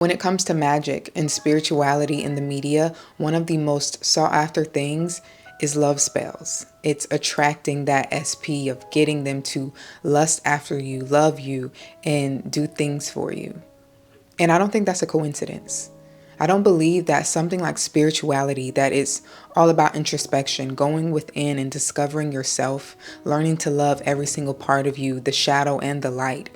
When it comes to magic and spirituality in the media, one of the most sought after things is love spells. It's attracting that SP of getting them to lust after you, love you, and do things for you. And I don't think that's a coincidence. I don't believe that something like spirituality, that is all about introspection, going within and discovering yourself, learning to love every single part of you, the shadow and the light,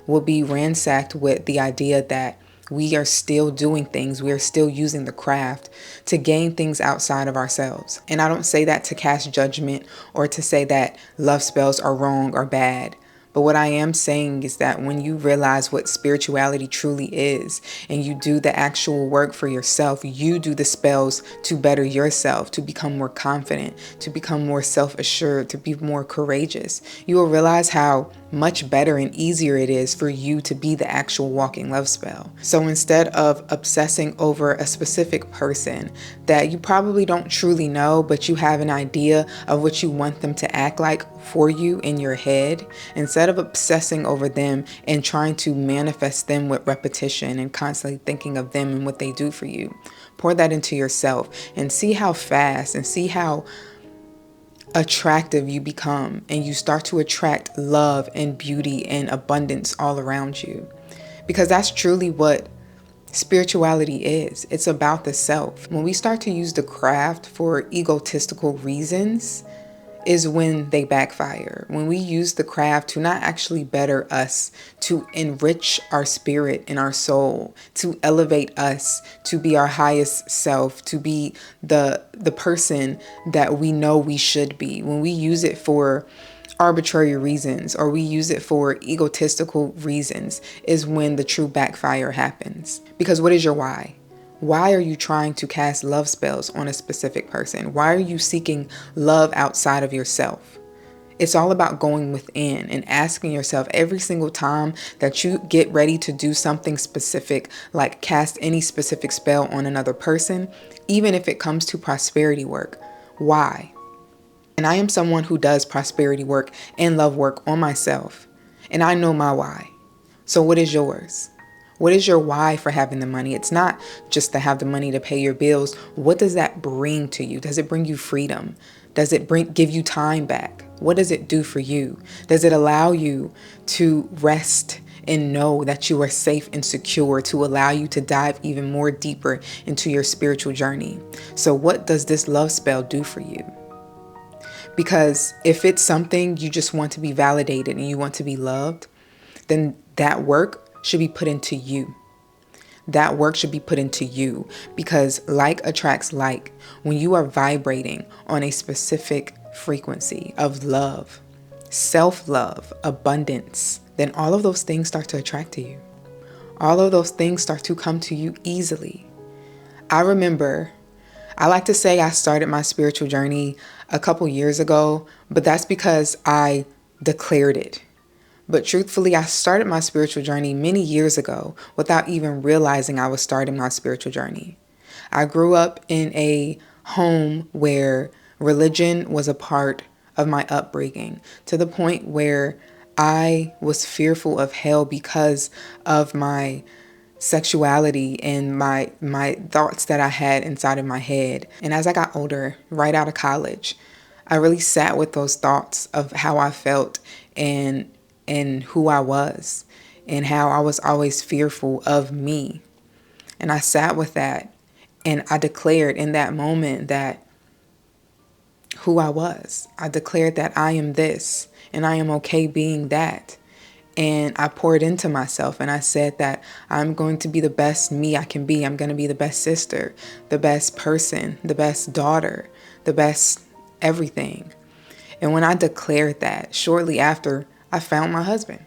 will be ransacked with the idea that we are still doing things, we are still using the craft to gain things outside of ourselves. And I don't say that to cast judgment or to say that love spells are wrong or bad. But what I am saying is that when you realize what spirituality truly is and you do the actual work for yourself, you do the spells to better yourself, to become more confident, to become more self-assured, to be more courageous, you will realize how much better and easier it is for you to be the actual walking love spell. So instead of obsessing over a specific person that you probably don't truly know, but you have an idea of what you want them to act like for you in your head, instead of obsessing over them and trying to manifest them with repetition and constantly thinking of them and what they do for you, pour that into yourself and see how fast and see how attractive you become, and you start to attract love and beauty and abundance all around you. Because that's truly what spirituality is. It's about the self. When we start to use the craft for egotistical reasons is when they backfire. When we use the craft to not actually better us, to enrich our spirit and our soul, to elevate us, to be our highest self, to be the person that we know we should be. When we use it for arbitrary reasons or we use it for egotistical reasons is when the true backfire happens. Because what is your why? Why are you trying to cast love spells on a specific person? Why are you seeking love outside of yourself? It's all about going within and asking yourself every single time that you get ready to do something specific, like cast any specific spell on another person, even if it comes to prosperity work. Why? And I am someone who does prosperity work and love work on myself. And I know my why. So what is yours? What is your why for having the money? It's not just to have the money to pay your bills. What does that bring to you? Does it bring you freedom? Does it give you time back? What does it do for you? Does it allow you to rest and know that you are safe and secure, to allow you to dive even more deeper into your spiritual journey? So what does this love spell do for you? Because if it's something you just want to be validated and you want to be loved, then that work should be put into you. That work should be put into you, because like attracts like. When you are vibrating on a specific frequency of love, self-love, abundance, then all of those things start to attract to you. All of those things start to come to you easily. I like to say I started my spiritual journey a couple years ago, but that's because I declared it. But truthfully, I started my spiritual journey many years ago without even realizing I was starting my spiritual journey. I grew up in a home where religion was a part of my upbringing, to the point where I was fearful of hell because of my sexuality and my thoughts that I had inside of my head. And as I got older, right out of college, I really sat with those thoughts of how I felt and who I was and how I was always fearful of me. And I sat with that and I declared in that moment that who I was. I declared that I am this and I am okay being that. And I poured into myself and I said that I'm going to be the best me I can be. I'm going to be the best sister, the best person, the best daughter, the best everything. And when I declared that, shortly after, I found my husband.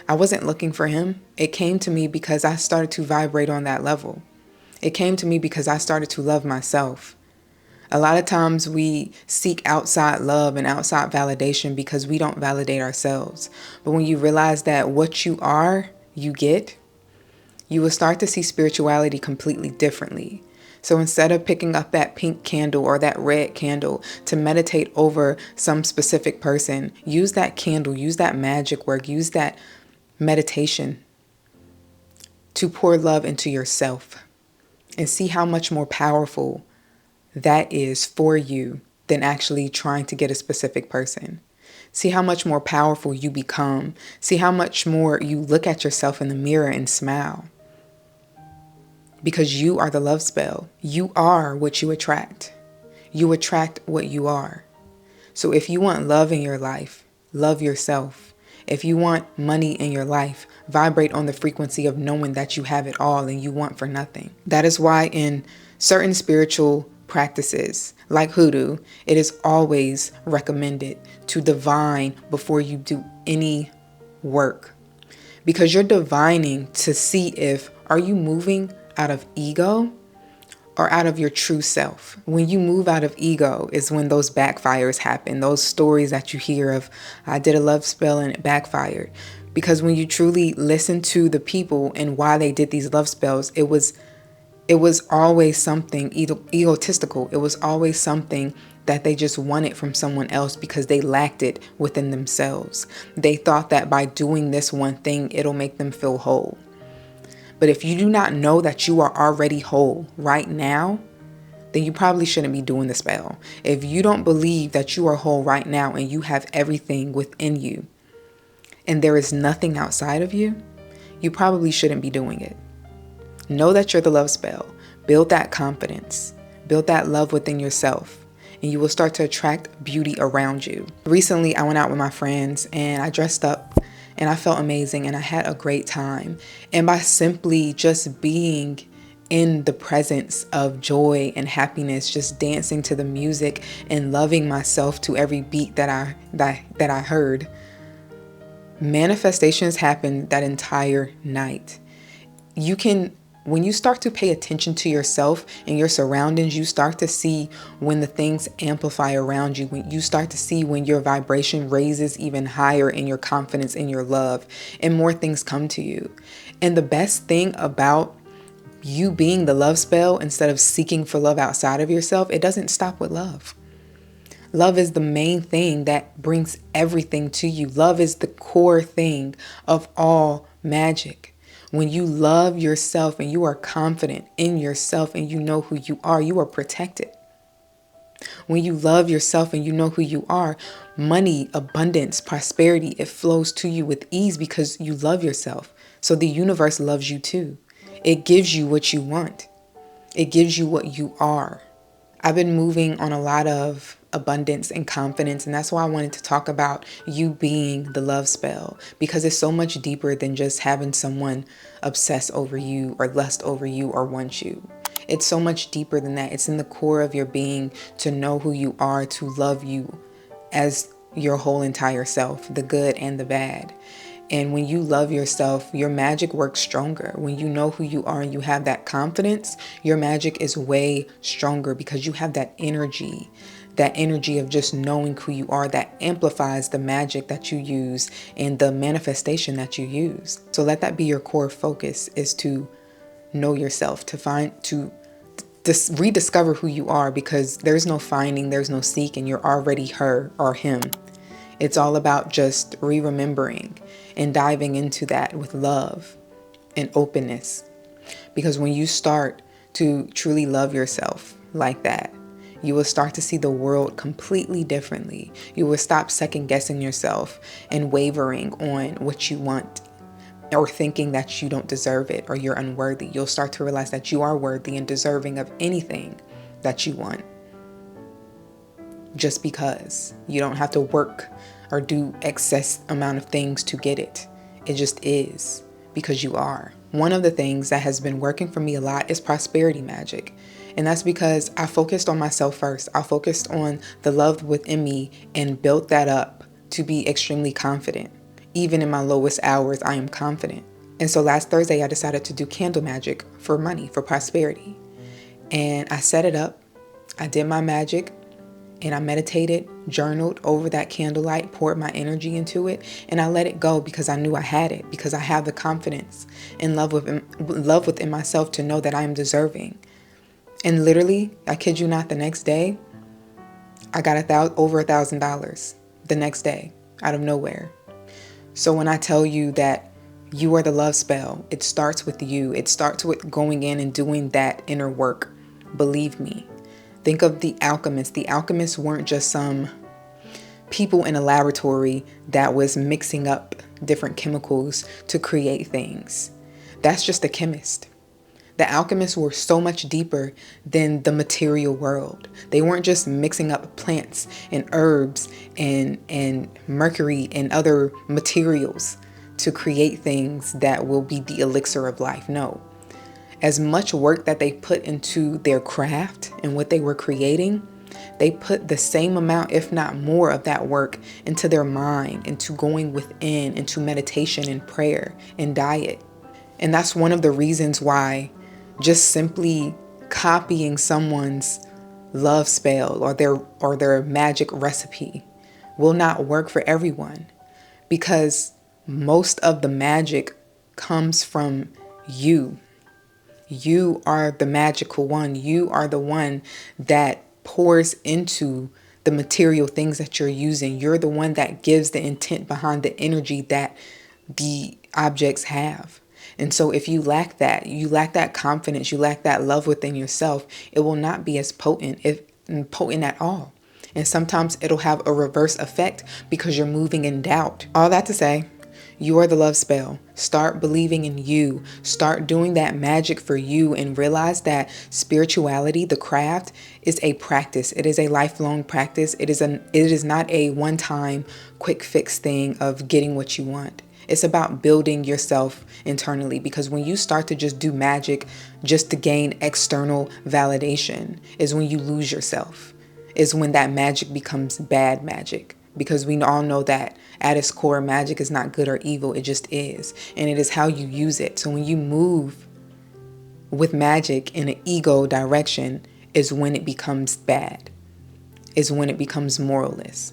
I wasn't looking for him. It came to me because I started to vibrate on that level. It came to me because I started to love myself. A lot of times we seek outside love and outside validation because we don't validate ourselves. But when you realize that what you are, you get, you will start to see spirituality completely differently. So instead of picking up that pink candle or that red candle to meditate over some specific person, use that candle, use that magic work, use that meditation to pour love into yourself, and see how much more powerful that is for you than actually trying to get a specific person. See how much more powerful you become. See how much more you look at yourself in the mirror and smile. Because you are the love spell. You are what you attract. You attract what you are. So if you want love in your life, love yourself. If you want money in your life, vibrate on the frequency of knowing that you have it all and you want for nothing. That is why in certain spiritual practices like hoodoo, it is always recommended to divine before you do any work. Because you're divining to see if, are you moving out of ego or out of your true self? When you move out of ego is when those backfires happen. Those stories that you hear of, I did a love spell and it backfired. Because when you truly listen to the people and why they did these love spells, it was always something egotistical. It was always something that they just wanted from someone else because they lacked it within themselves. They thought that by doing this one thing, it'll make them feel whole. But if you do not know that you are already whole right now, then you probably shouldn't be doing the spell. If you don't believe that you are whole right now and you have everything within you and there is nothing outside of you, you probably shouldn't be doing it. Know that you're the love spell. Build that confidence. Build that love within yourself, and you will start to attract beauty around you. Recently, I went out with my friends and I dressed up and I felt amazing and I had a great time. And by simply just being in the presence of joy and happiness, just dancing to the music and loving myself to every beat that I heard, manifestations happened that entire night. When you start to pay attention to yourself and your surroundings, you start to see when the things amplify around you. When you start to see when your vibration raises even higher in your confidence, in your love, and more things come to you. And the best thing about you being the love spell, instead of seeking for love outside of yourself, it doesn't stop with love. Love is the main thing that brings everything to you. Love is the core thing of all magic. When you love yourself and you are confident in yourself and you know who you are protected. When you love yourself and you know who you are, money, abundance, prosperity, it flows to you with ease because you love yourself. So the universe loves you too. It gives you what you want. It gives you what you are. I've been moving on a lot of abundance and confidence, and that's why I wanted to talk about you being the love spell, because it's so much deeper than just having someone obsess over you or lust over you or want you. It's so much deeper than that. It's in the core of your being to know who you are, to love you as your whole entire self, the good and the bad. And when you love yourself, your magic works stronger. When you know who you are and you have that confidence, your magic is way stronger because you have that energy of just knowing who you are that amplifies the magic that you use and the manifestation that you use. So let that be your core focus, is to know yourself, to rediscover who you are, because there's no finding, there's no seeking. You're already her or him. It's all about just remembering and diving into that with love and openness. Because when you start to truly love yourself like that, you will start to see the world completely differently. You will stop second guessing yourself and wavering on what you want or thinking that you don't deserve it or you're unworthy. You'll start to realize that you are worthy and deserving of anything that you want. Just because you don't have to work or do excess amount of things to get it. It just is because you are. One of the things that has been working for me a lot is prosperity magic. And that's because I focused on myself first. I focused on the love within me and built that up to be extremely confident. Even in my lowest hours, I am confident. And so last Thursday, I decided to do candle magic for money, for prosperity. And I set it up. I did my magic. And I meditated, journaled over that candlelight, poured my energy into it, and I let it go because I knew I had it, because I have the confidence and love within myself to know that I am deserving. And literally, I kid you not, the next day, I got over $1,000 the next day out of nowhere. So when I tell you that You are the love spell. It starts with you. It starts with going in and doing that inner work. Believe me. Think of the alchemists. The alchemists weren't just some people in a laboratory that was mixing up different chemicals to create things. That's just a chemist. The alchemists were so much deeper than the material world. They weren't just mixing up plants and herbs and mercury and other materials to create things that will be the elixir of life. No. As much work that they put into their craft and what they were creating, they put the same amount, if not more, of that work into their mind, into going within, into meditation and prayer and diet. And that's one of the reasons why just simply copying someone's love spell or their magic recipe will not work for everyone, because most of the magic comes from you. You are the magical one. You are the one that pours into the material things that you're using. You're the one that gives the intent behind the energy that the objects have. And so if you lack that confidence, you lack that love within yourself, it will not be as potent, if potent at all. And sometimes it'll have a reverse effect because you're moving in doubt. All that to say, you are the love spell. Start believing in you. Start doing that magic for you, and realize that spirituality, the craft, is a practice. It is a lifelong practice. It is not a one-time quick fix thing of getting what you want. It's about building yourself internally, because when you start to just do magic just to gain external validation is when you lose yourself. Is when that magic becomes bad magic. Because we all know that at its core, magic is not good or evil. It just is. And it is how you use it. So when you move with magic in an ego direction is when it becomes bad. Is when it becomes moralless.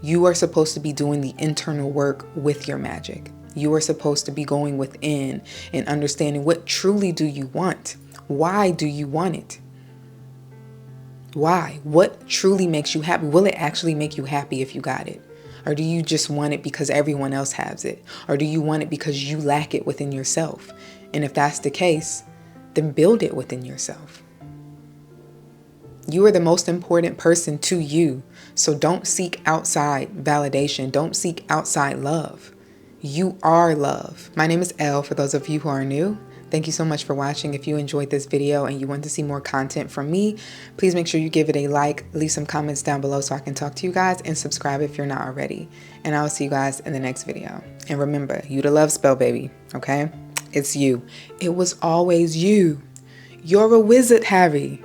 You are supposed to be doing the internal work with your magic. You are supposed to be going within and understanding, what truly do you want? Why do you want it? Why? What truly makes you happy? Will it actually make you happy if you got it? Or do you just want it because everyone else has it? Or do you want it because you lack it within yourself? And if that's the case, then build it within yourself. You are the most important person to you. So don't seek outside validation. Don't seek outside love. You are love. My name is Elle, for those of you who are new. Thank you so much for watching. If you enjoyed this video and you want to see more content from me, please make sure you give it a like, leave some comments down below so I can talk to you guys, and subscribe if you're not already. And I will see you guys in the next video. And remember, you the love spell, baby, okay? It's you. It was always you. You're a wizard, Harry.